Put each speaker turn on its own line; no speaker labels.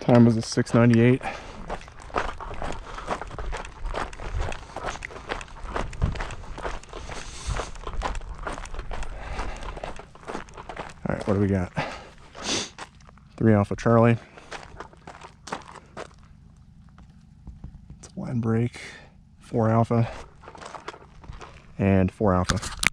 Time was a 6:98. All right, what do we got? 3 Alpha Charlie. It's a blind break. 4 Alpha. And 4 Alpha.